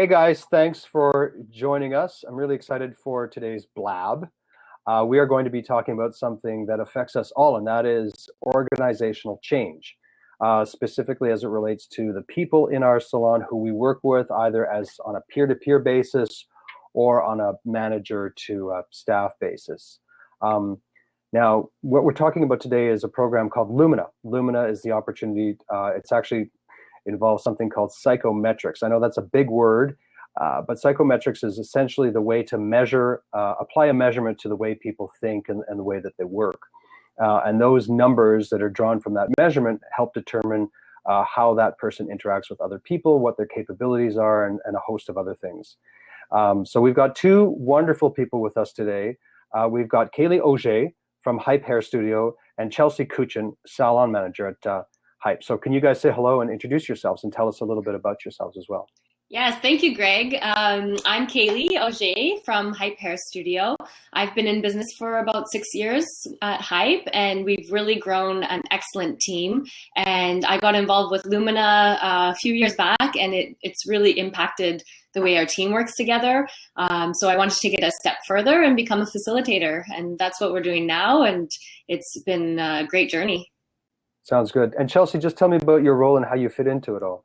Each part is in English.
Hey guys, thanks for joining us. I'm really excited for today's blab. We are going to be talking about something that affects us all, and that is organizational change, specifically as it relates to the people in our salon who we work with, either as on a peer-to-peer basis or on a manager to staff basis. Now, what we're talking about today is a program called Lumina. Lumina is the opportunity, it's actually involves something called psychometrics. I know that's a big word, but psychometrics is essentially the way to measure, apply a measurement to the way people think and the way that they work. And those numbers that are drawn from that measurement help determine how that person interacts with other people, what their capabilities are, and a host of other things. So we've got two wonderful people with us today. We've got Kaylee Auger from Hype Hair Studio and Chelsea Kuchin, salon manager at Hype. So can you guys say hello and introduce yourselves and tell us a little bit about yourselves as well? Yes, thank you, Greg. I'm Kaylee Auger from Hype Hair Studio. I've been in business for about 6 years at Hype, and we've really grown an excellent team. And I got involved with Lumina a few years back, and it's really impacted the way our team works together. So I wanted to take it a step further and become a facilitator, and that's what we're doing now, and it's been a great journey. Sounds good. And Chelsea, just tell me about your role and how you fit into it all.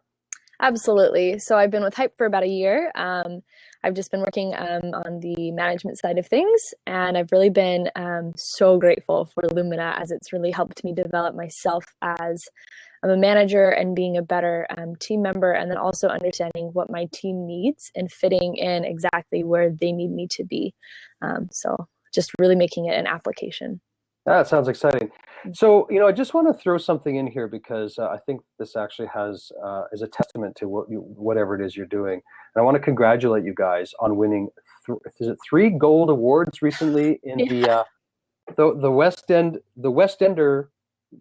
Absolutely. So I've been with Hype for about a year. I've just been working on the management side of things, and I've really been so grateful for Lumina, as it's really helped me develop myself as a manager and being a better team member, and then also understanding what my team needs and fitting in exactly where they need me to be. So just really making it an application. That sounds exciting. So, I just want to throw something in here because I think this actually is a testament to whatever it is you're doing. And I want to congratulate you guys on winning, is it 3 gold awards recently in the West Ender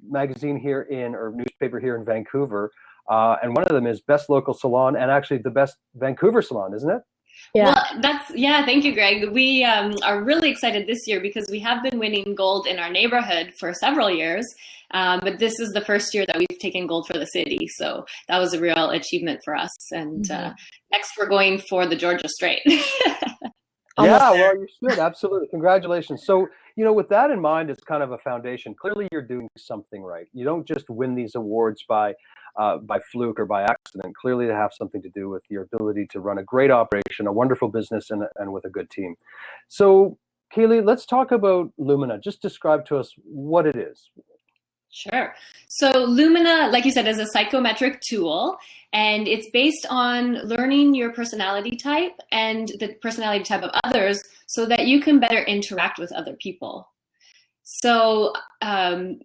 magazine here or newspaper here in Vancouver. And one of them is Best Local Salon and actually the Best Vancouver Salon, isn't it? Yeah. Well, thank you, Greg. We are really excited this year because we have been winning gold in our neighborhood for several years, but this is the first year that we've taken gold for the city. So that was a real achievement for us. And next we're going for the Georgia Strait. Yeah, well, you should. Absolutely. Congratulations. So, with that in mind, it's kind of a foundation. Clearly, you're doing something right. You don't just win these awards by fluke or by accident. Clearly, they have something to do with your ability to run a great operation, a wonderful business, and with a good team. So, Kaylee, let's talk about Lumina. Just describe to us what it is. Sure. So Lumina, like you said, is a psychometric tool, and it's based on learning your personality type and the personality type of others so that you can better interact with other people. So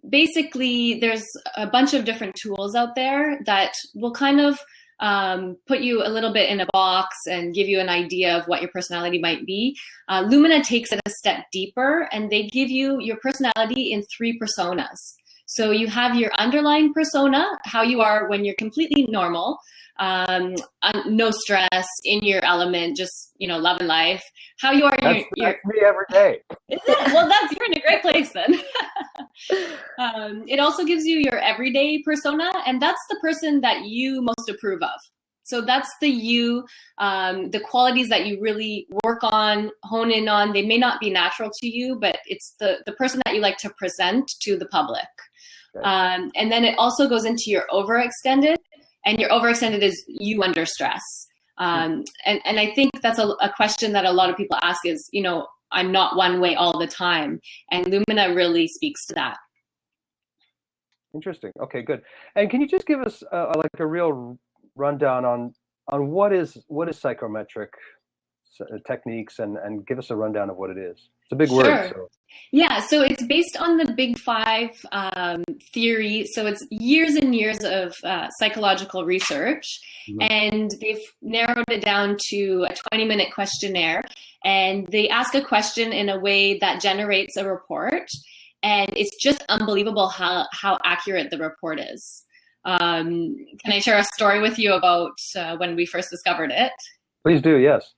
basically, there's a bunch of different tools out there that will kind of put you a little bit in a box and give you an idea of what your personality might be. Lumina takes it a step deeper, and they give you your personality in 3 personas. So you have your underlying persona, how you are when you're completely normal, no stress, in your element, just, loving life. How you are. That's me every day. Is it? Well, you're in a great place then. It also gives you your everyday persona, and that's the person that you most approve of. So that's the qualities that you really work on, hone in on. They may not be natural to you, but it's the person that you like to present to the public. And then it also goes into your overextended, and your overextended is you under stress. And I think that's a question that a lot of people ask is, I'm not one way all the time. And Lumina really speaks to that. Interesting. Okay, good. And can you just give us a real rundown on what is psychometric techniques and give us a rundown of what it is? It's a big word. So. Yeah, so it's based on the Big 5 theory. So it's years and years of psychological research, and they've narrowed it down to a 20-minute questionnaire, and they ask a question in a way that generates a report, and it's just unbelievable how accurate the report is. Can I share a story with you about when we first discovered it? Please do, yes.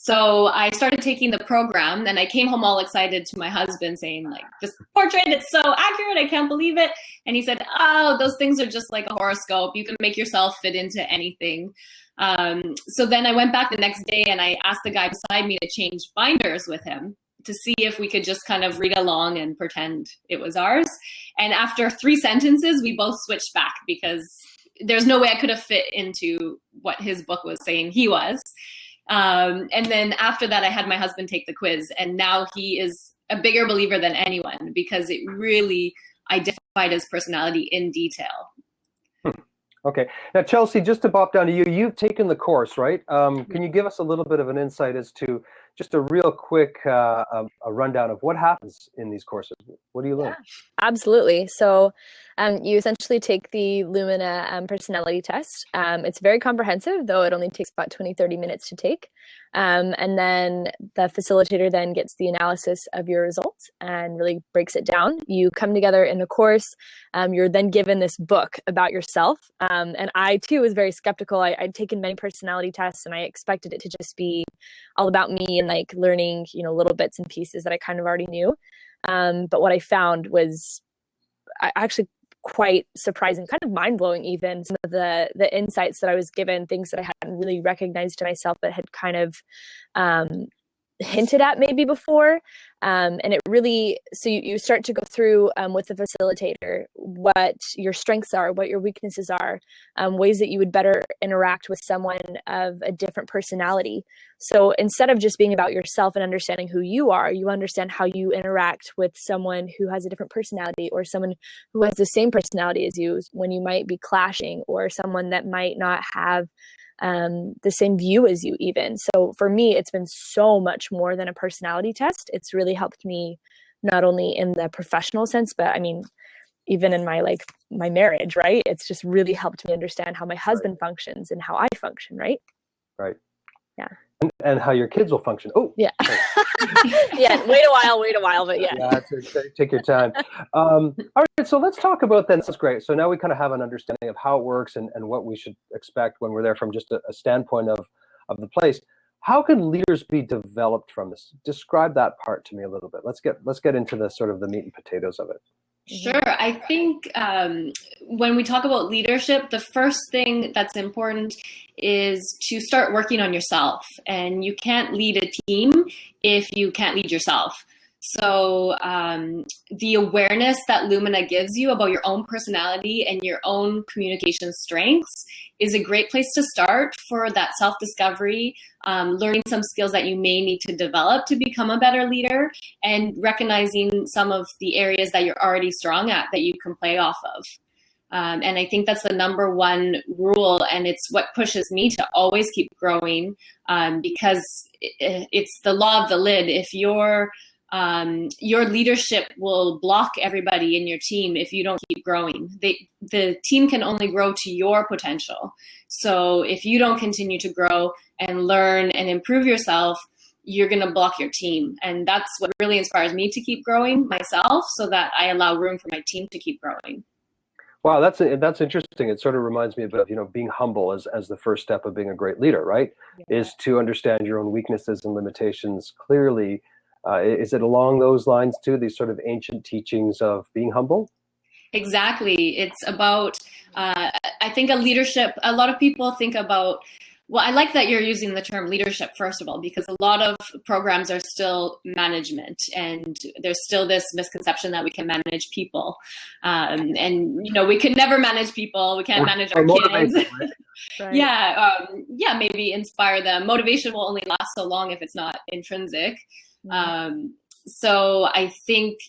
So I started taking the program, and I came home all excited to my husband saying, like, this portrait, it's so accurate, I can't believe it. And he said, oh, those things are just like a horoscope. You can make yourself fit into anything. So then I went back the next day and I asked the guy beside me to change binders with him to see if we could just kind of read along and pretend it was ours. And after 3 sentences, we both switched back because there's no way I could have fit into what his book was saying he was. And then after that, I had my husband take the quiz, and now he is a bigger believer than anyone because it really identified his personality in detail. Okay. Now, Chelsea, just to bop down to you, you've taken the course, right? Can you give us a little bit of an insight as to just a real quick a rundown of what happens in these courses? What do you learn? Yeah, absolutely. So you essentially take the Lumina personality test. It's very comprehensive, though it only takes about 20-30 minutes to take. And then the facilitator then gets the analysis of your results and really breaks it down. You come together in a course. You're then given this book about yourself. And I, too, was very skeptical. I'd taken many personality tests, and I expected it to just be all about me and like learning, little bits and pieces that I kind of already knew. But what I found was actually quite surprising, kind of mind-blowing even. Some of the insights that I was given, things that I hadn't really recognized in myself but had kind of hinted at maybe before. And it really, so you start to go through with the facilitator what your strengths are, what your weaknesses are, ways that you would better interact with someone of a different personality. So instead of just being about yourself and understanding who you are, you understand how you interact with someone who has a different personality, or someone who has the same personality as you, when you might be clashing, or someone that might not have the same view as you even. So for me, it's been so much more than a personality test. It's really helped me not only in the professional sense, but I mean, even in my marriage, right? It's just really helped me understand how my husband functions and how I function, right? Right. Yeah. And how your kids will function. Oh, yeah. Yeah. Wait a while, but yeah. Yeah, take your time. All right, so let's talk about then. That's great. So now we kind of have an understanding of how it works and what we should expect when we're there from just a standpoint of the place. How can leaders be developed from this? Describe that part to me a little bit. Let's get into the sort of the meat and potatoes of it. Sure. I think when we talk about leadership, the first thing that's important is to start working on yourself. And you can't lead a team if you can't lead yourself. So the awareness that Lumina gives you about your own personality and your own communication strengths is a great place to start for that self-discovery, learning some skills that you may need to develop to become a better leader, and recognizing some of the areas that you're already strong at that you can play off of. And I think that's the number one rule, and it's what pushes me to always keep growing, because it's the law of the lid. If your leadership will block everybody in your team if you don't keep growing. The team can only grow to your potential. So if you don't continue to grow and learn and improve yourself, you're going to block your team. And that's what really inspires me to keep growing myself, so that I allow room for my team to keep growing. Wow, that's interesting. It sort of reminds me of being humble as the first step of being a great leader, right? Yeah. Is to understand your own weaknesses and limitations clearly. Is it along those lines too, these sort of ancient teachings of being humble? Exactly. It's about, I think a lot of people think about, well, I like that you're using the term leadership, first of all, because a lot of programs are still management, and there's still this misconception that we can manage people. And, we could never manage people. We can't manage our kids. Right? Yeah, maybe inspire them. Motivation will only last so long if it's not intrinsic. So I think,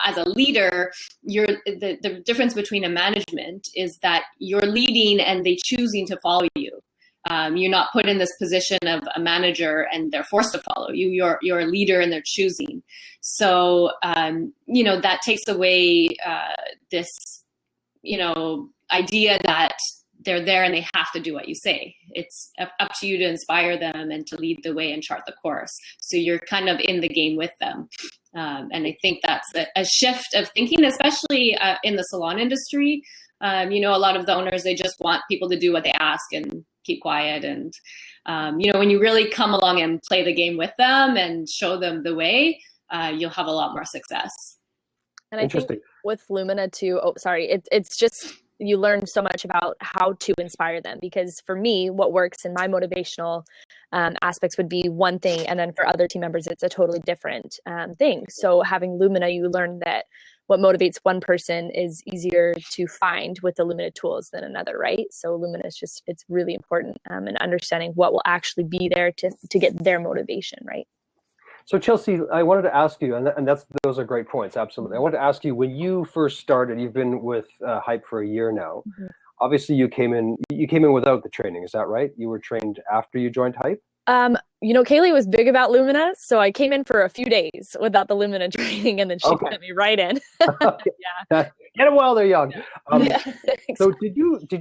as a leader, the difference between a management is that you're leading and they choosing to follow you. You're not put in this position of a manager and they're forced to follow you. You're a leader and they're choosing. So, that takes away this, idea that they're there and they have to do what you say. It's up to you to inspire them and to lead the way and chart the course. So you're kind of in the game with them. And I think that's a shift of thinking, especially in the salon industry. A lot of the owners, they just want people to do what they ask and keep quiet. And When you really come along and play the game with them and show them the way, you'll have a lot more success. And I think with Lumina too, it's just, you learn so much about how to inspire them, because for me, what works in my motivational aspects would be one thing, and then for other team members, it's a totally different thing. So having Lumina, you learn that what motivates one person is easier to find with the Lumina tools than another, right? So Lumina is just, it's really important in understanding what will actually be there to get their motivation, right? So Chelsea, I wanted to ask you, and those are great points, absolutely. I wanted to ask you, when you first started, you've been with Hype for a year now. Mm-hmm. Obviously, you came in without the training, is that right? You were trained after you joined Hype? Kaylee was big about Lumina, so I came in for a few days without the Lumina training, and then she sent me right in. Yeah. Get them while they're young. Exactly. So did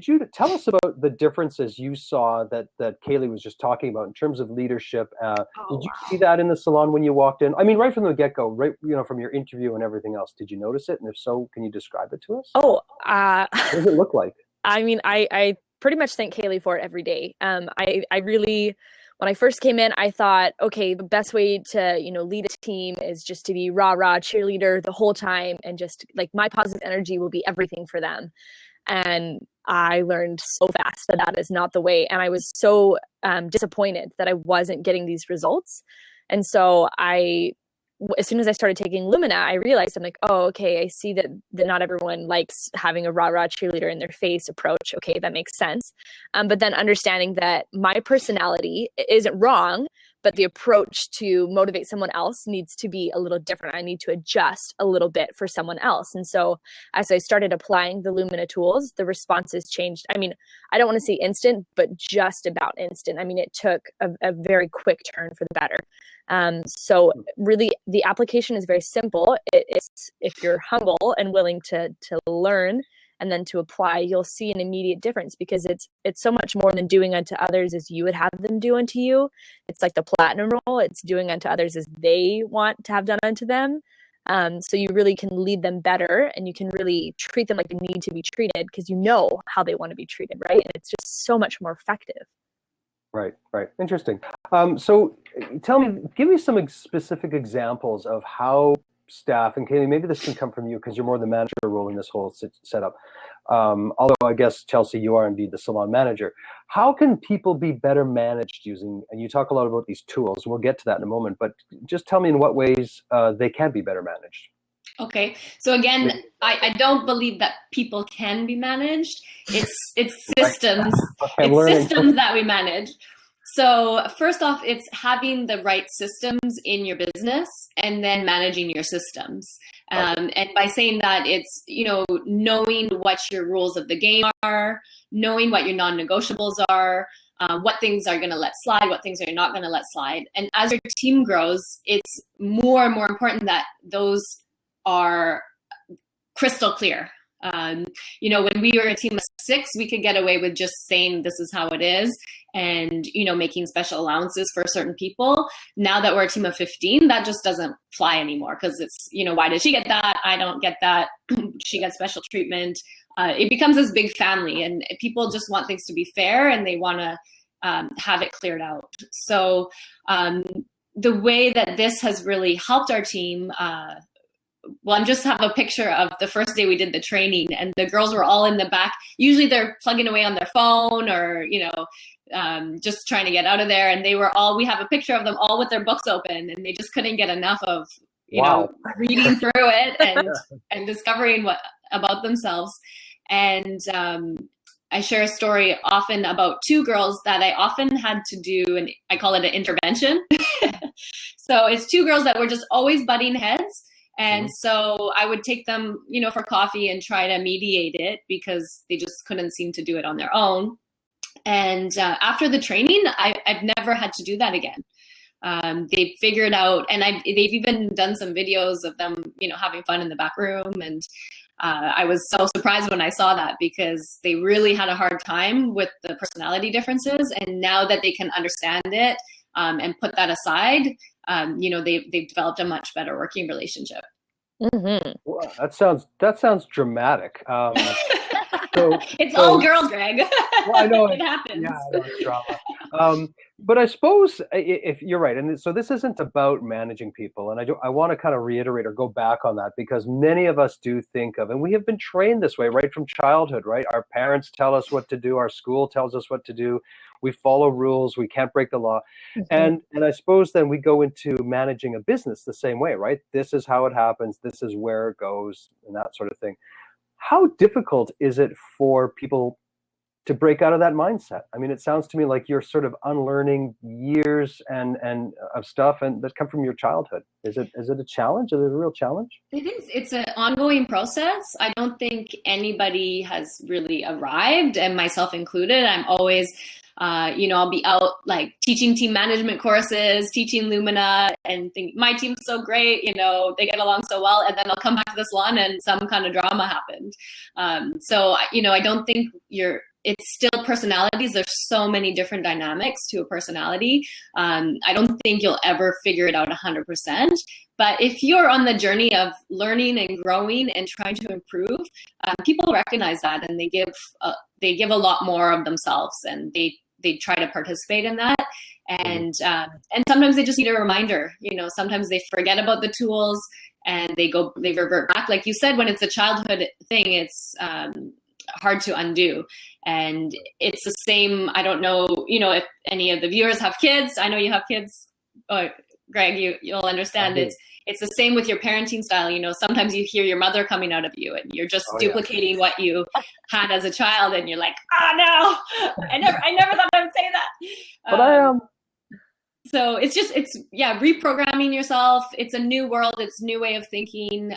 you tell us about the differences you saw that Kaylee was just talking about in terms of leadership? Did you see that in the salon when you walked in? I mean, right from the get-go, right? From your interview and everything else. Did you notice it? And if so, can you describe it to us? What does it look like? I mean, I pretty much thank Kaylee for it every day. I really. When I first came in, I thought, okay, the best way to, lead a team is just to be rah cheerleader the whole time, and just like my positive energy will be everything for them. And I learned so fast that is not the way. And I was so disappointed that I wasn't getting these results. And so as soon as I started taking Lumina, I realized, I'm like, oh, okay, I see that not everyone likes having a rah cheerleader in their face approach. Okay, that makes sense. But then understanding that my personality isn't wrong, but the approach to motivate someone else needs to be a little different. I need to adjust a little bit for someone else. And so as I started applying the Lumina tools, the responses changed. I mean, I don't want to say instant, but just about instant. I mean, it took a very quick turn for the better. So really the application is very simple. It's if you're humble and willing to learn and then to apply, you'll see an immediate difference, because it's so much more than doing unto others as you would have them do unto you. It's like the platinum role. It's doing unto others as they want to have done unto them. So you really can lead them better, and you can really treat them like they need to be treated, because you know how they want to be treated, right? And it's just so much more effective. Right. Interesting. So give me some specific examples of how staff, and Kaylee, maybe this can come from you because you're more the manager role in this whole setup. Although I guess, Chelsea, you are indeed the salon manager. How can people be better managed using, and you talk a lot about these tools, we'll get to that in a moment, but just tell me in what ways they can be better managed. Okay, so again, I don't believe that people can be managed. It's systems. It's systems that we manage. So first off, it's having the right systems in your business, and then managing your systems. And by saying that, it's, knowing what your rules of the game are, knowing what your non-negotiables are, what things are going to let slide, what things are not going to let slide. And as your team grows, it's more and more important that those are crystal clear. When we were a team of 6, we could get away with just saying this is how it is, and making special allowances for certain people. Now that we're a team of 15, that just doesn't fly anymore, because it's, why did she get that? I don't get that. She got special treatment. It becomes this big family, and people just want things to be fair, and they want to have it cleared out. So the way that this has really helped our team, well, I just have a picture of the first day we did the training, and the girls were all in the back. Usually they're plugging away on their phone or, just trying to get out of there. And we have a picture of them all with their books open, and they just couldn't get enough of, reading through it and discovering about themselves. And I share a story often about 2 girls that I often had to do, and I call it an intervention. So it's 2 girls that were just always butting heads. And so I would take them, for coffee and try to mediate it, because they just couldn't seem to do it on their own. And after the training, I've never had to do that again. They figured out, and they've even done some videos of them, having fun in the back room. And I was so surprised when I saw that, because they really had a hard time with the personality differences. And now that they can understand it and put that aside, they've developed a much better working relationship. Mm-hmm. Well, that sounds dramatic. It's all girls, Greg. Well, I know it happens. Yeah, I know it's drama. But I suppose if you're right, and so this isn't about managing people, and I want to kind of reiterate or go back on that because many of us do think of, and we have been trained this way right from childhood, right? Our parents tell us what to do, our school tells us what to do, we follow rules, we can't break the law, and I suppose then we go into managing a business the same way, right? This is how it happens, this is where it goes, and that sort of thing. How difficult is it for people to break out of that mindset? I mean, it sounds to me like you're sort of unlearning years and of stuff and that come from your childhood. Is it a challenge? Is it a real challenge? It is. It's an ongoing process. I don't think anybody has really arrived, and myself included. I'm always, I'll be out like teaching team management courses, teaching Lumina, and think my team's so great. They get along so well, and then I'll come back to the salon and some kind of drama happened. I don't think it's still personalities. There's so many different dynamics to a personality. I don't think you'll ever figure it out 100%. But if you're on the journey of learning and growing and trying to improve, people recognize that, and they give a lot more of themselves, and they try to participate in that. And sometimes they just need a reminder. Sometimes they forget about the tools and they revert back. Like you said, when it's a childhood thing, it's hard to undo. And it's the same. I don't know, if any of the viewers have kids. I know you have kids. Greg, you'll understand. It's the same with your parenting style. Sometimes you hear your mother coming out of you, and you're just duplicating what you had as a child, and you're like, oh no, I never thought I would say that. But I am. So it's reprogramming yourself. It's a new world. It's a new way of thinking.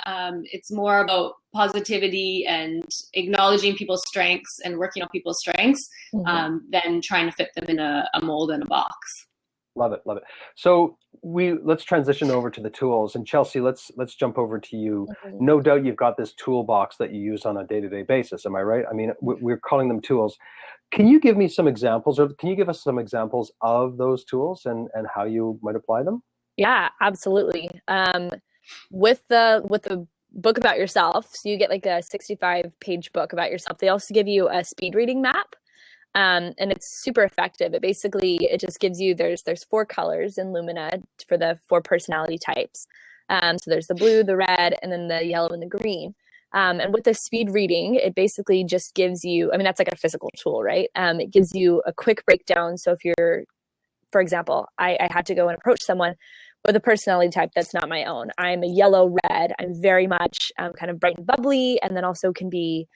It's more about positivity and acknowledging people's strengths and working on people's strengths than trying to fit them in a mold and a box. Love it. So let's transition over to the tools. And Chelsea, let's jump over to you. No doubt you've got this toolbox that you use on a day-to-day basis. Am I right? I mean, we're calling them tools. Can you give me some examples, or can you give us some examples of those tools and how you might apply them? Yeah, absolutely. With the book about yourself, so you get like a 65-page book about yourself. They also give you a speed reading map. And it's super effective. It just gives you, there's 4 colors in Lumina for the 4 personality types. So there's the blue, the red, and then the yellow and the green. And with the speed reading, it basically just gives you, that's like a physical tool, right? It gives you a quick breakdown. So if you're, for example, I had to go and approach someone with a personality type that's not my own. I'm a yellow red. I'm very much kind of bright and bubbly, and then also can be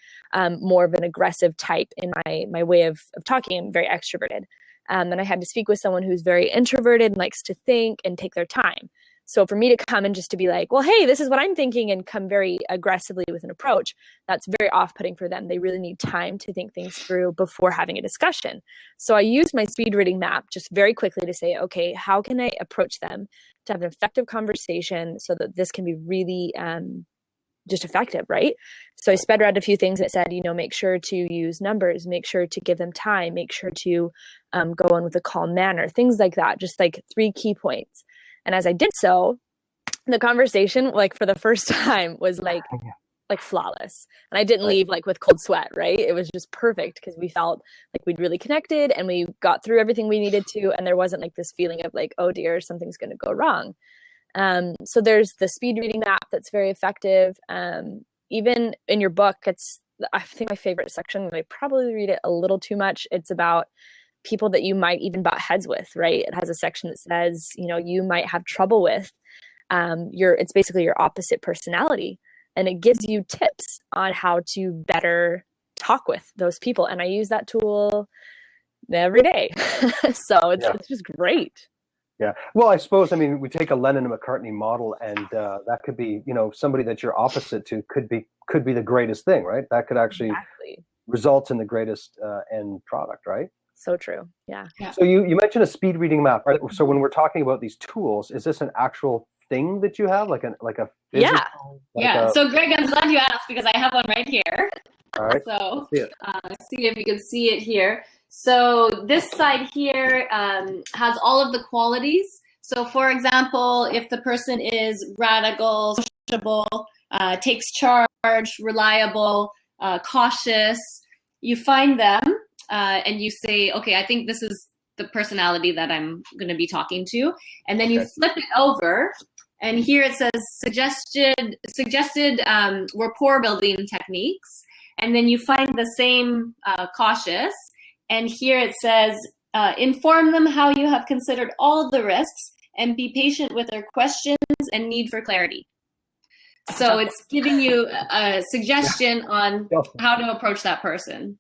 more of an aggressive type in my way of talking. I'm very extroverted. And I had to speak with someone who's very introverted and likes to think and take their time. So for me to come and just to be like, well, hey, this is what I'm thinking, and come very aggressively with an approach, that's very off-putting for them. They really need time to think things through before having a discussion. So I use my speed reading map just very quickly to say, okay, how can I approach them to have an effective conversation so that this can be really just effective, right? So I sped around a few things that said, make sure to use numbers, make sure to give them time, make sure to go on with a calm manner, things like that, just like 3 key points. And as I did so, the conversation, like for the first time, was like flawless. And I didn't leave like with cold sweat, right? It was just perfect because we felt like we'd really connected and we got through everything we needed to. And there wasn't like this feeling of like, oh dear, something's going to go wrong. So there's the speed reading map that's very effective. Even in your book, I think my favorite section, I probably read it a little too much. It's about people that you might even butt heads with, right? It has a section that says, you might have trouble with, it's basically your opposite personality. And it gives you tips on how to better talk with those people. And I use that tool every day. So it's just great. Yeah. Well, I suppose, we take a Lennon and McCartney model, and that could be, somebody that you're opposite to could be the greatest thing, right? That could actually result in the greatest end product, right? So true. Yeah. So you mentioned a speed reading map. Right? So when we're talking about these tools, is this an actual thing that you have, like a physical, So Greg, I'm glad you asked because I have one right here. All right. So see if you can see it here. So this side here has all of the qualities. So for example, if the person is radical, sociable, takes charge, reliable, cautious, you find them and you say, okay, I think this is the personality that I'm going to be talking to. And then you Okay. flip it over, and here it says suggested rapport building techniques. And then you find the same cautious. And here it says, inform them how you have considered all the risks and be patient with their questions and need for clarity. So it's giving you a suggestion on how to approach that person.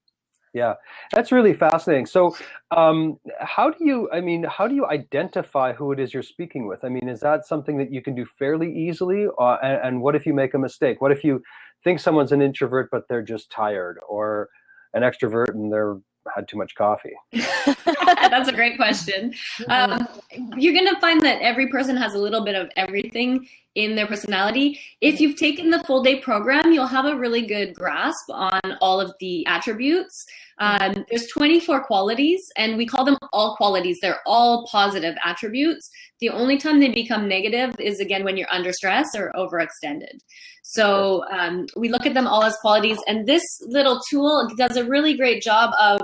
Yeah, that's really fascinating. So, how do you identify who it is you're speaking with? I mean, is that something that you can do fairly easily? And what if you make a mistake? What if you think someone's an introvert, but they're just tired, or an extrovert and they're had too much coffee? That's a great question. You're going to find that every person has a little bit of everything in their personality. If you've taken the full day program, you'll have a really good grasp on all of the attributes. There's 24 qualities, and we call them all qualities. They're all positive attributes. The only time they become negative is, again, when you're under stress or overextended. So we look at them all as qualities, and this little tool does a really great job of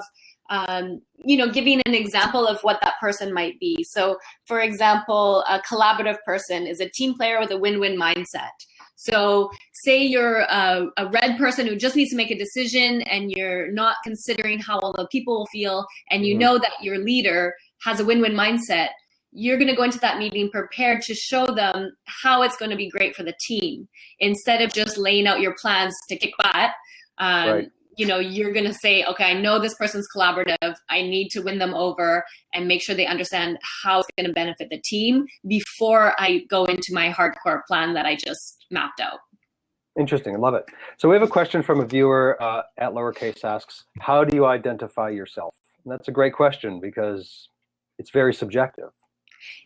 giving an example of what that person might be. So, for example, a collaborative person is a team player with a win-win mindset. So say you're a red person who just needs to make a decision and you're not considering how all the people will feel, and you know that your leader has a win-win mindset. You're going to go into that meeting prepared to show them how it's going to be great for the team, instead of just laying out your plans to kick butt. Right. You're going to say, okay, I know this person's collaborative. I need to win them over and make sure they understand how it's going to benefit the team before I go into my hardcore plan that I just mapped out. Interesting. I love it. So we have a question from a viewer at lowercase asks, how do you identify yourself? And that's a great question because it's very subjective.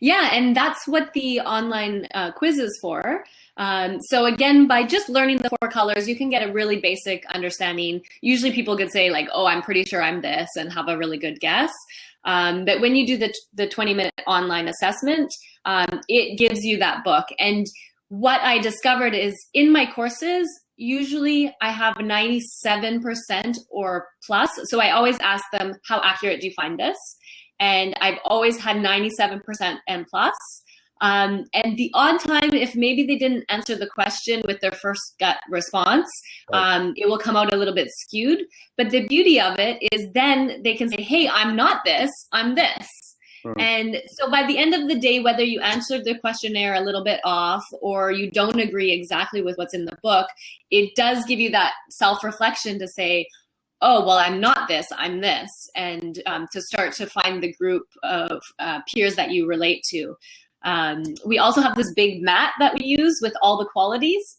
Yeah, and that's what the online quiz is for. So again, by just learning the 4 colors, you can get a really basic understanding. Usually people could say like, oh, I'm pretty sure I'm this, and have a really good guess. But when you do the 20-minute online assessment, it gives you that book. And what I discovered is in my courses, usually I have 97% or plus. So I always ask them, how accurate do you find this? And I've always had 97% and plus. And the odd time, if maybe they didn't answer the question with their first gut response, it will come out a little bit skewed. But the beauty of it is then they can say, hey, I'm not this, I'm this. And so by the end of the day, whether you answered the questionnaire a little bit off or you don't agree exactly with what's in the book, it does give you that self-reflection to say, oh, well, I'm not this, I'm this, and to start to find the group of peers that you relate to. We also have this big mat that we use with all the qualities.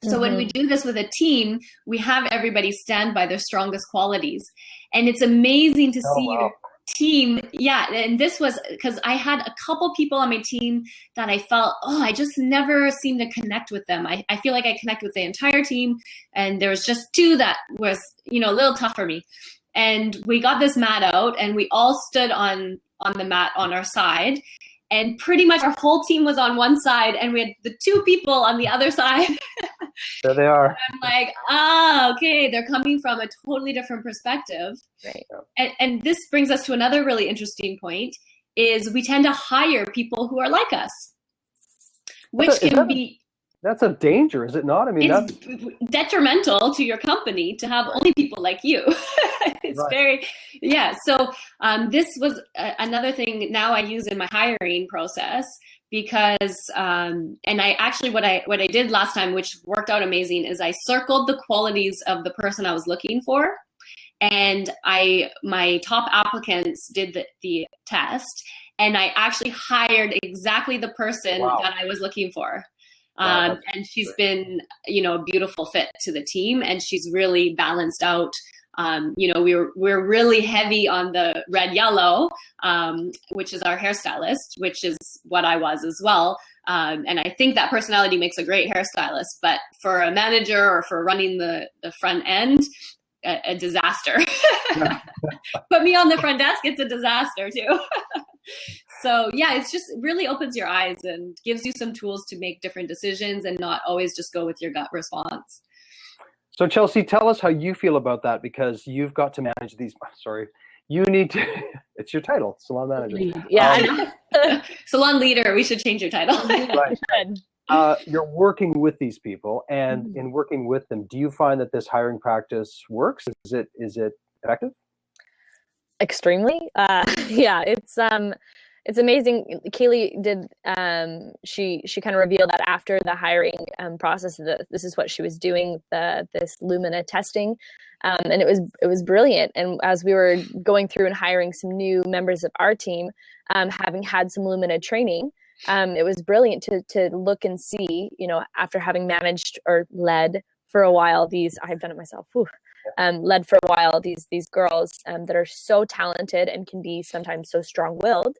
So when we do this with a team, we have everybody stand by their strongest qualities. And it's amazing to see your team. Yeah, and this was because I had a couple people on my team that I felt, I just never seemed to connect with them. I feel like I connect with the entire team, and there was just 2 that was, a little tough for me. And we got this mat out, and we all stood on the mat on our side, and pretty much our whole team was on one side, and we had the 2 people on the other side. There they are. I'm like, okay, they're coming from a totally different perspective. Right. And this brings us to another really interesting point, is we tend to hire people who are like us, which can be... That's a danger, is it not? I mean, it's detrimental to your company to have only people like you. It's very, So this was another thing now I use in my hiring process, because, and I actually, what I did last time, which worked out amazing, is I circled the qualities of the person I was looking for. And my top applicants did the test, and I actually hired exactly the person that I was looking for. And she's been, a beautiful fit to the team, and she's really balanced out. We're really heavy on the red yellow, which is our hairstylist, which is what I was as well. And I think that personality makes a great hairstylist, but for a manager or for running the front end, a disaster. Put me on the front desk, it's a disaster too. So it's just really opens your eyes and gives you some tools to make different decisions and not always just go with your gut response. So Chelsea, tell us how you feel about that, because you've got to manage You need to, it's your title, salon manager. Yeah, I know. Salon leader, we should change your title. Right. You're working with these people, and in working with them, do you find that this hiring practice works? Is it effective? Extremely. Yeah, it's amazing. Kaylee did she kind of revealed that after the hiring process that this is what she was doing, this Lumina testing. And it was brilliant. And as we were going through and hiring some new members of our team, having had some Lumina training, it was brilliant to look and see, after having managed or led for a while, I've done it myself. Led for a while these girls that are so talented and can be sometimes so strong-willed,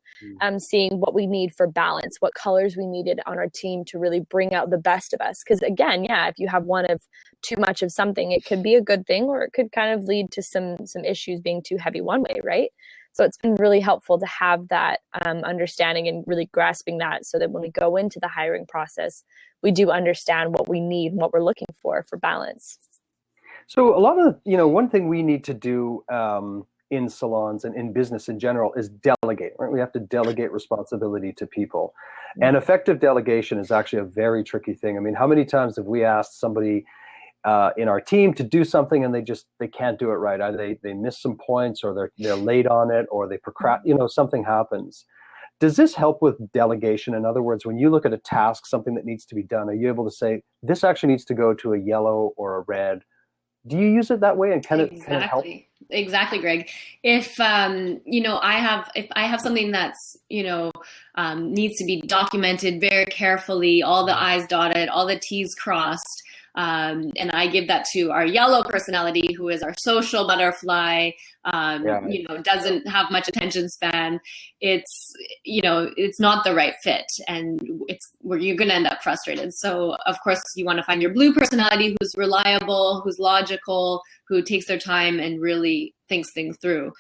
seeing what we need for balance, what colors we needed on our team to really bring out the best of us. Because again, if you have one of too much of something, it could be a good thing, or it could kind of lead to some issues being too heavy one way, right? So it's been really helpful to have that understanding and really grasping that, so that when we go into the hiring process, we do understand what we need and what we're looking for balance. So a lot of, one thing we need to do in salons and in business in general is delegate, right? We have to delegate responsibility to people. And effective delegation is actually a very tricky thing. I mean, how many times have we asked somebody in our team to do something and they can't do it right? Either they miss some points, or they're late on it, or they procrastinate, something happens. Does this help with delegation? In other words, when you look at a task, something that needs to be done, are you able to say, this actually needs to go to a yellow or a red? Do you use it that way, and can it help? Exactly, Greg. If if I have something that's needs to be documented very carefully, all the I's dotted, all the T's crossed, and I give that to our yellow personality, who is our social butterfly, doesn't have much attention span. It's not the right fit, and you're going to end up frustrated. So of course you want to find your blue personality, who's reliable, who's logical, who takes their time and really thinks things through.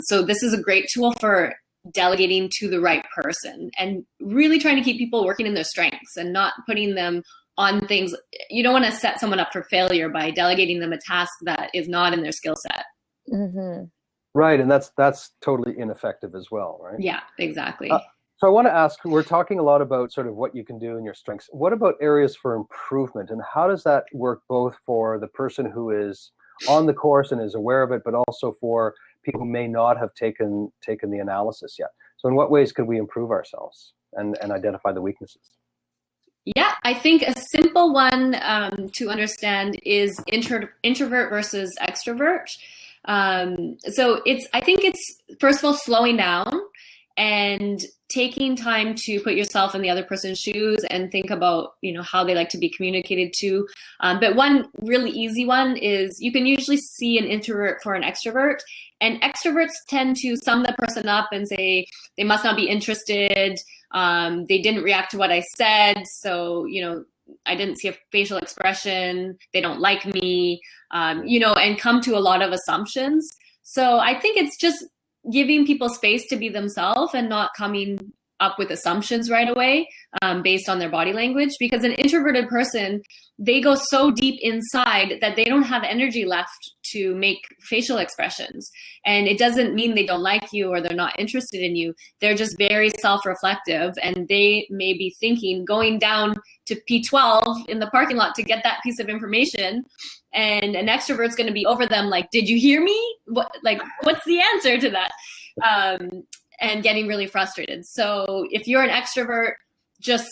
So this is a great tool for delegating to the right person, and really trying to keep people working in their strengths and not putting them on things. You don't want to set someone up for failure by delegating them a task that is not in their skill set. Mm-hmm. Right, and that's totally ineffective as well, right? Yeah, exactly. So I want to ask, we're talking a lot about sort of what you can do in your strengths. What about areas for improvement, and how does that work both for the person who is on the course and is aware of it, but also for people who may not have taken the analysis yet? So in what ways could we improve ourselves and identify the weaknesses? Yeah, I think a simple one to understand is introvert versus extrovert. So I think it's first of all slowing down and taking time to put yourself in the other person's shoes and think about how they like to be communicated to. But one really easy one is you can usually see an introvert for an extrovert, and extroverts tend to sum the person up and say they must not be interested. They didn't react to what I said, so I didn't see a facial expression. They don't like me, and come to a lot of assumptions. So I think it's just giving people space to be themselves and not coming up with assumptions right away based on their body language, because an introverted person, they go so deep inside that they don't have energy left to make facial expressions. And it doesn't mean they don't like you or they're not interested in you. They're just very self-reflective, and they may be thinking, going down to P12 in the parking lot to get that piece of information, and an extrovert's going to be over them like, did you hear me? What's the answer to that? And getting really frustrated. So if you're an extrovert, just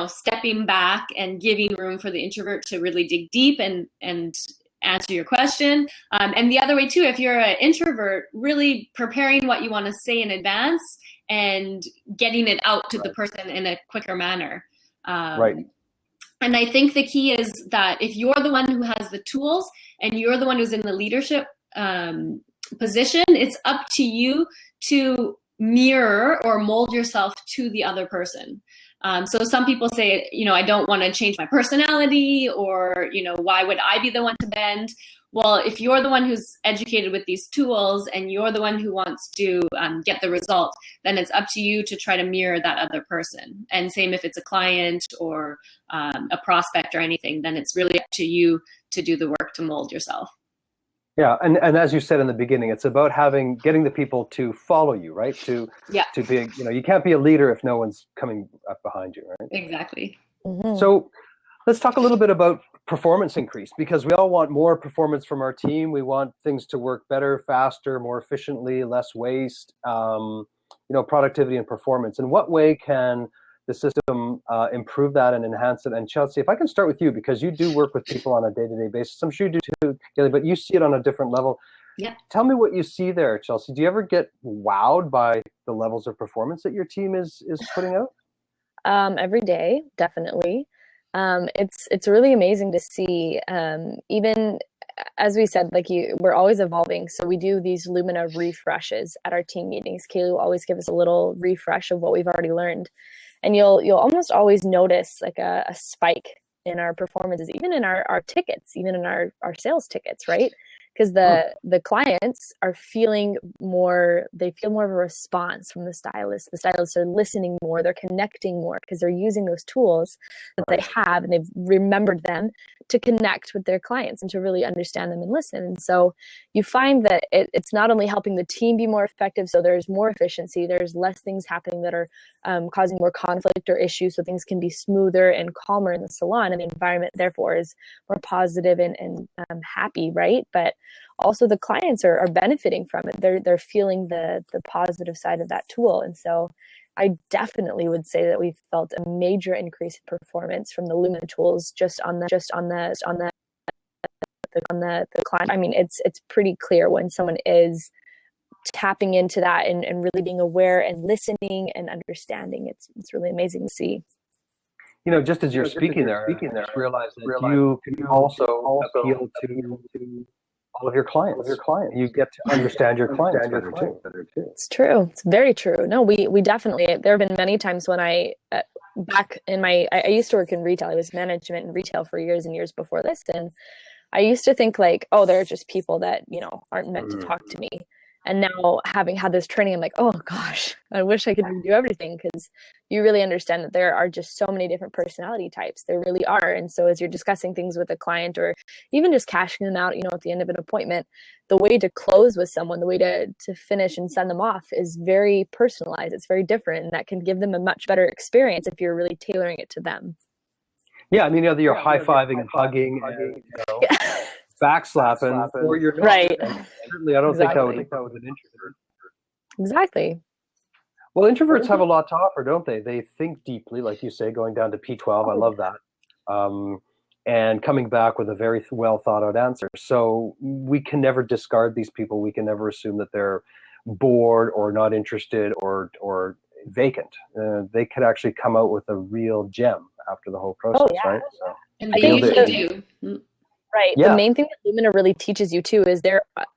stepping back and giving room for the introvert to really dig deep and answer your question. And the other way too, if you're an introvert, really preparing what you want to say in advance and getting it out to the person in a quicker manner. Right. And I think the key is that if you're the one who has the tools and you're the one who's in the leadership position, it's up to you to mirror or mold yourself to the other person. So some people say, I don't want to change my personality, or, why would I be the one to bend? Well, if you're the one who's educated with these tools and you're the one who wants to get the result, then it's up to you to try to mirror that other person. And same if it's a client or a prospect or anything, then it's really up to you to do the work to mold yourself. Yeah, and as you said in the beginning, it's about getting the people to follow you, right? Yeah, To be, you can't be a leader if no one's coming up behind you, right? exactly. Hmm. So let's talk a little bit about performance increase, because we all want more performance from our team. We want things to work better, faster, more efficiently, less waste, productivity and performance. In what way can the system improve that and enhance it? And Chelsea, if I can start with you, because you do work with people on a day-to-day basis. I'm sure you do too, Kelly, but you see it on a different level. Yeah. Tell me what you see there, Chelsea. Do you ever get wowed by the levels of performance that your team is putting out? Every day, definitely. It's really amazing to see. Even as we said, we're always evolving. So we do these Lumina refreshes at our team meetings. Kaylee will always give us a little refresh of what we've already learned, and you'll almost always notice like a spike in our performances, even in our tickets, even in our sales tickets, right? Because the clients are feeling more, they feel more of a response from the stylist. The stylists are listening more, they're connecting more because they're using those tools that they have, and they've remembered them to connect with their clients and to really understand them and listen. And so you find that it's not only helping the team be more effective, so there's more efficiency, there's less things happening that are causing more conflict or issues, so things can be smoother and calmer in the salon, and the environment therefore is more positive and happy, right? But also the clients are benefiting from it. They're feeling the positive side of that tool. And so I definitely would say that we've felt a major increase in performance from the Lumina tools just on the client. I mean, it's pretty clear when someone is tapping into that and really being aware and listening and understanding. It's really amazing to see. Just as you're speaking there, I just realized that you can also appeal to all of your clients. You get to understand your clients better too. It's true. It's very true. No, we definitely, there have been many times when back in I used to work in retail. I was management in retail for years and years before this. And I used to think like, oh, they're just people that, aren't meant to talk to me. And now having had this training, I'm like, oh gosh, I wish I could do everything, because you really understand that there are just so many different personality types. There really are. And so as you're discussing things with a client, or even just cashing them out, at the end of an appointment, the way to close with someone, the way to finish and send them off is very personalized. It's very different. And that can give them a much better experience if you're really tailoring it to them. Yeah, I mean, you're high-fiving and hugging and, backslapping, or you're not. Right. And certainly, I don't think that would be with an introvert. Exactly. Well, introverts have a lot to offer, don't they? They think deeply, like you say, going down to P12. I love that. And coming back with a very well thought out answer. So we can never discard these people. We can never assume that they're bored or not interested or vacant. They could actually come out with a real gem after the whole process, right? So, and they usually do. Right. Yeah. The main thing that Lumina really teaches you too is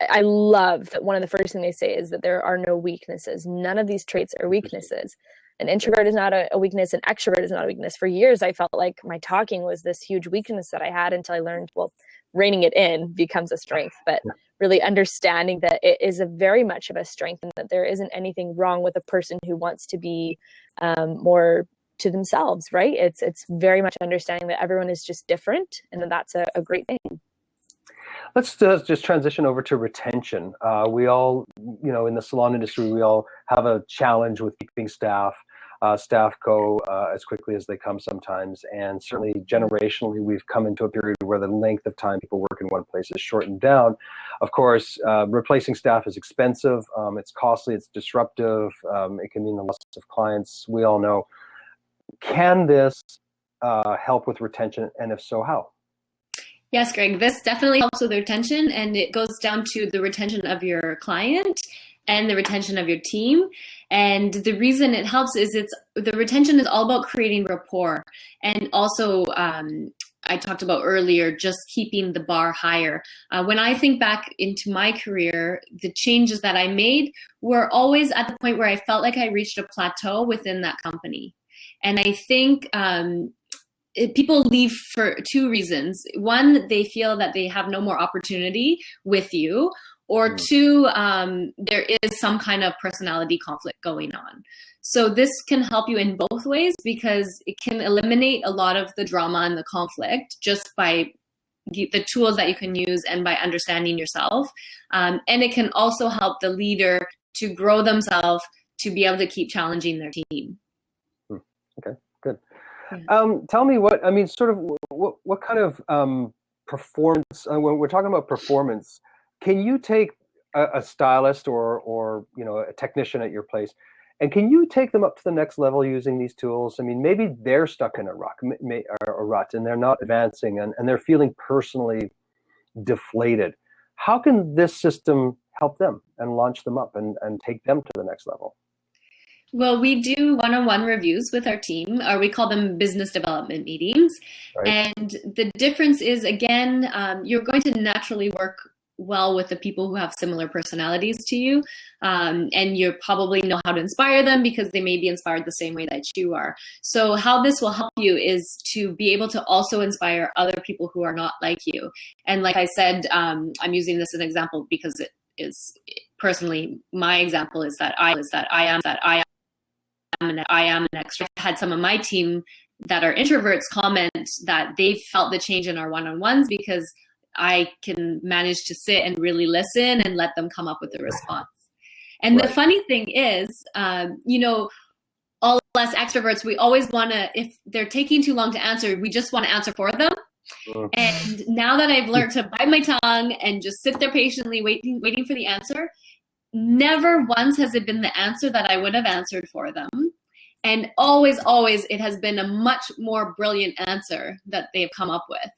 I love that one of the first things they say is that there are no weaknesses. None of these traits are weaknesses. An introvert is not a weakness. An extrovert is not a weakness. For years, I felt like my talking was this huge weakness that I had, until I learned, well, reining it in becomes a strength, but really understanding that it is a very much of a strength, and that there isn't anything wrong with a person who wants to be more to themselves, right? It's very much understanding that everyone is just different, and that's a great thing. Let's just transition over to retention. We all, in the salon industry, we all have a challenge with keeping staff. Staff go as quickly as they come sometimes, and certainly generationally, we've come into a period where the length of time people work in one place is shortened down. Of course, replacing staff is expensive, it's costly, it's disruptive, it can mean the loss of clients. We all know. Can this help with retention, and if so, how? Yes, Greg, this definitely helps with retention, and it goes down to the retention of your client and the retention of your team. And the reason it helps is the retention is all about creating rapport, and also I talked about earlier, just keeping the bar higher. When I think back into my career, the changes that I made were always at the point where I felt like I reached a plateau within that company. And I think people leave for two reasons. One, they feel that they have no more opportunity with you, or two, there is some kind of personality conflict going on. So this can help you in both ways, because it can eliminate a lot of the drama and the conflict just by the tools that you can use and by understanding yourself. And it can also help the leader to grow themselves to be able to keep challenging their team. Okay, good. Yeah. Tell me what kind of performance, when we're talking about performance, can you take a stylist or a technician at your place, and can you take them up to the next level using these tools? I mean, maybe they're stuck in a rut and they're not advancing and they're feeling personally deflated. How can this system help them and launch them up and take them to the next level? Well, we do one-on-one reviews with our team, or we call them business development meetings. Right. And the difference is, again, you're going to naturally work well with the people who have similar personalities to you. And you probably know how to inspire them because they may be inspired the same way that you are. So how this will help you is to be able to also inspire other people who are not like you. And like I said, I'm using this as an example because it is personally, my example is that I am an extrovert. I had some of my team that are introverts comment that they felt the change in our one-on-ones because I can manage to sit and really listen and let them come up with a response. And the funny thing is, all us extroverts, we always want to, if they're taking too long to answer, we just want to answer for them. And now that I've learned to bite my tongue and just sit there patiently waiting for the answer, never once has it been the answer that I would have answered for them. And always, it has been a much more brilliant answer that they've come up with.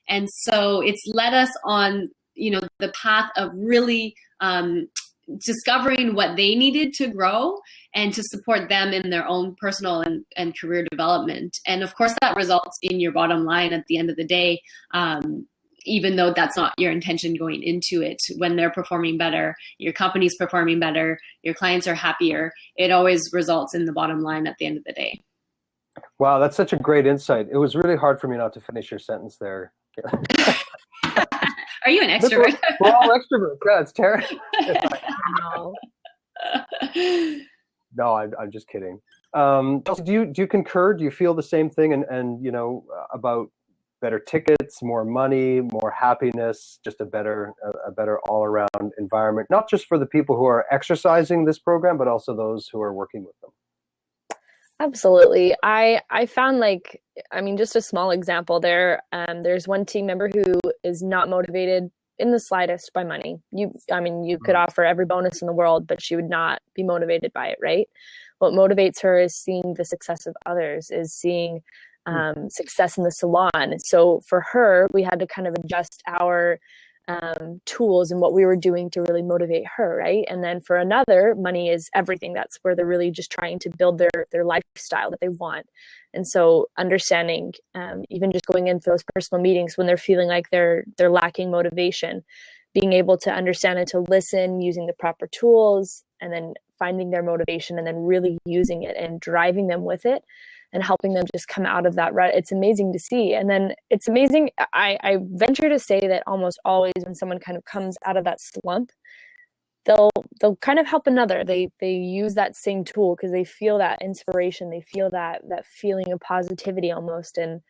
And so it's led us on, the path of really discovering what they needed to grow and to support them in their own personal and career development. And of course, that results in your bottom line at the end of the day, even though that's not your intention going into it. When they're performing better, your company's performing better, your clients are happier, it always results in the bottom line at the end of the day. Wow, that's such a great insight. It was really hard for me not to finish your sentence there. Are you an extrovert? We're all extroverts. Yeah, it's terrible. No, I'm just kidding. Do you concur? Do you feel the same thing? And about better tickets, more money, more happiness, just a better all around environment, not just for the people who are exercising this program, but also those who are working with them. Absolutely. I found just a small example there. There's one team member who is not motivated in the slightest by money. You could offer every bonus in the world, but she would not be motivated by it, right? What motivates her is seeing the success of others, is seeing success in the salon. So for her, we had to kind of adjust our tools and what we were doing to really motivate her, right? And then for another, money is everything. That's where they're really just trying to build their lifestyle that they want. And so understanding, even just going in for those personal meetings when they're feeling like they're lacking motivation, being able to understand and to listen using the proper tools, and then finding their motivation and then really using it and driving them with it and helping them just come out of that rut. It's amazing to see. And then it's amazing. I venture to say that almost always when someone kind of comes out of that slump, they'll kind of help another. They use that same tool because they feel that inspiration. They feel that feeling of positivity almost. And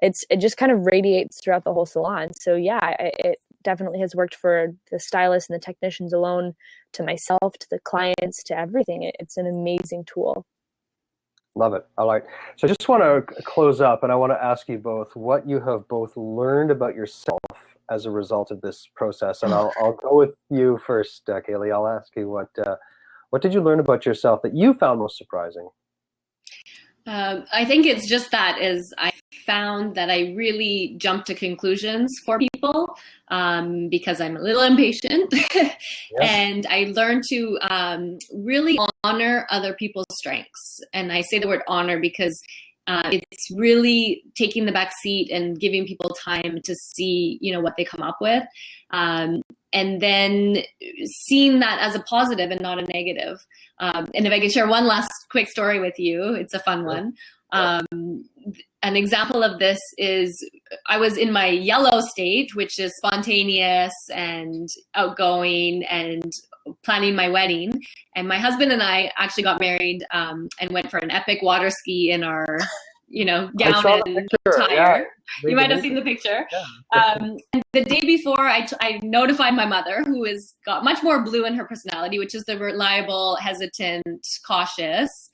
it just kind of radiates throughout the whole salon. So yeah, it definitely has worked for the stylists and the technicians alone, to myself, to the clients, to everything. It's an amazing tool. Love it. I like. So I just want to close up, and I want to ask you both what you have both learned about yourself as a result of this process. And I'll go with you first, Kaylee. I'll ask you what did you learn about yourself that you found most surprising? I think it's just that I found that I really jump to conclusions for people because I'm a little impatient. And I learned to really honor other people's strengths. And I say the word honor because it's really taking the back seat and giving people time to see, what they come up with. And then seeing that as a positive and not a negative. And if I can share one last quick story with you, it's a fun one. An example of this is I was in my yellow stage, which is spontaneous and outgoing and planning my wedding. And my husband and I actually got married and went for an epic water ski in our, gown and tire. You might have seen the picture. Yeah. And the day before, I notified my mother, who has got much more blue in her personality, which is the reliable, hesitant, cautious.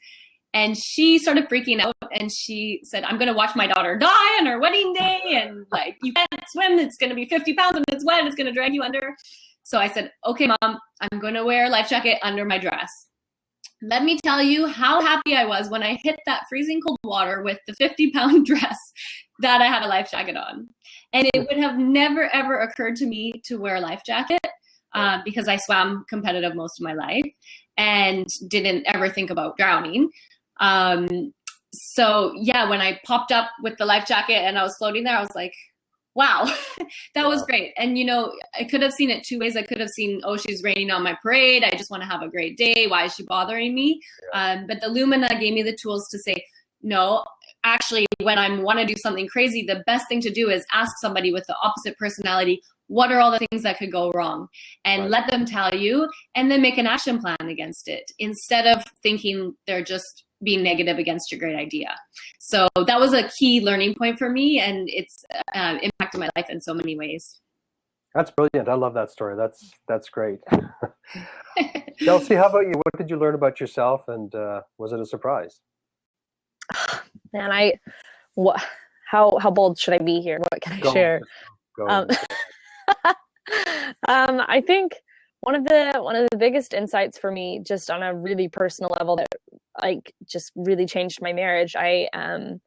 And she started freaking out, and she said, I'm going to watch my daughter die on her wedding day. And like, you can't swim. It's going to be 50 pounds and it's wet. It's going to drag you under. So I said, okay, Mom, I'm going to wear a life jacket under my dress. Let me tell you how happy I was when I hit that freezing cold water with the 50-pound dress that I had a life jacket on. And it would have never, ever occurred to me to wear a life jacket because I swam competitive most of my life and didn't ever think about drowning. So yeah, when I popped up with the life jacket and I was floating there, I was like, wow, that was great. And, you know, I could have seen it two ways. I could have seen, oh, she's raining on my parade. I just want to have a great day. Why is she bothering me? But the Lumina gave me the tools to say, no, actually, when I want to do something crazy, the best thing to do is ask somebody with the opposite personality, what are all the things that could go wrong? And let them tell you, and then make an action plan against it instead of thinking they're just being negative against your great idea. So that was a key learning point for me, and it's impacted my life in so many ways. That's brilliant. I love that story. That's great. Chelsea, how about you? What did you learn about yourself, and was it a surprise? Man, how bold should I be here? What can I share? Go. I think one of the biggest insights for me, just on a really personal level, that like just really changed my marriage. One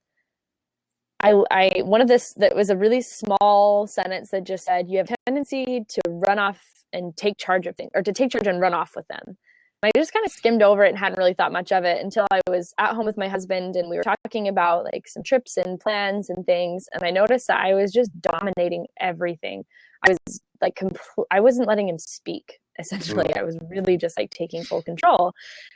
of this that was a really small sentence that just said, you have a tendency to run off and take charge of things, or to take charge and run off with them. I just kind of skimmed over it and hadn't really thought much of it until I was at home with my husband and we were talking about like some trips and plans and things. And I noticed that I was just dominating everything. I was like, I wasn't letting him speak. Essentially, I was really just like taking full control.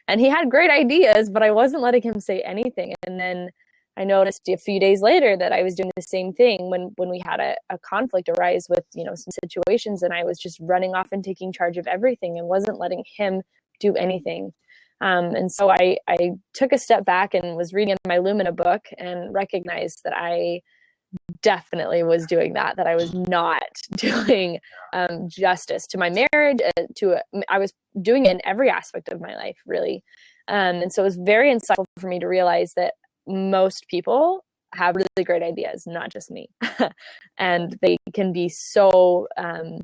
And he had great ideas, but I wasn't letting him say anything. And then I noticed a few days later that I was doing the same thing when we had a conflict arise with, you know, some situations, and I was just running off and taking charge of everything and wasn't letting him do anything. And so I took a step back and was reading my Lumina book and recognized that I definitely was doing that I was not doing justice to my marriage, I was doing it in every aspect of my life, really. And so it was very insightful for me to realize that most people have really great ideas, not just me. And they can be so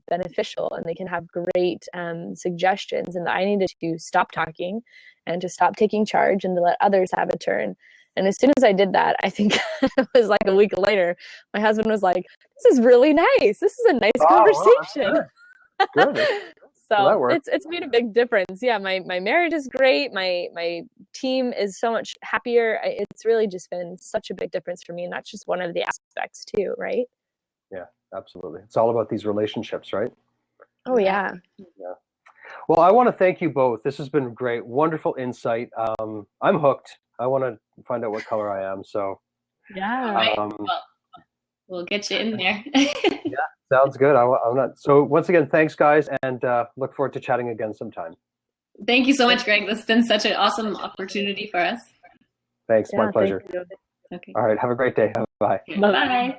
beneficial, and they can have great suggestions, and I needed to stop talking and to stop taking charge and to let others have a turn. And as soon as I did that, I think it was like a week later, my husband was like, this is really nice. This is a nice conversation. Wow, good. So it's made a big difference. Yeah, my marriage is great. My team is so much happier. It's really just been such a big difference for me. And that's just one of the aspects too, right? Yeah, absolutely. It's all about these relationships, right? Oh, yeah. Yeah. Well, I want to thank you both. This has been great. Wonderful insight. I'm hooked. I want to find out what color I am. So yeah, we'll get you in there. Yeah, sounds good. I'm not. So once again, thanks, guys, and look forward to chatting again sometime. Thank you so much, Greg. This has been such an awesome opportunity for us. Thanks. My pleasure. Okay. All right. Have a great day. Bye. Bye.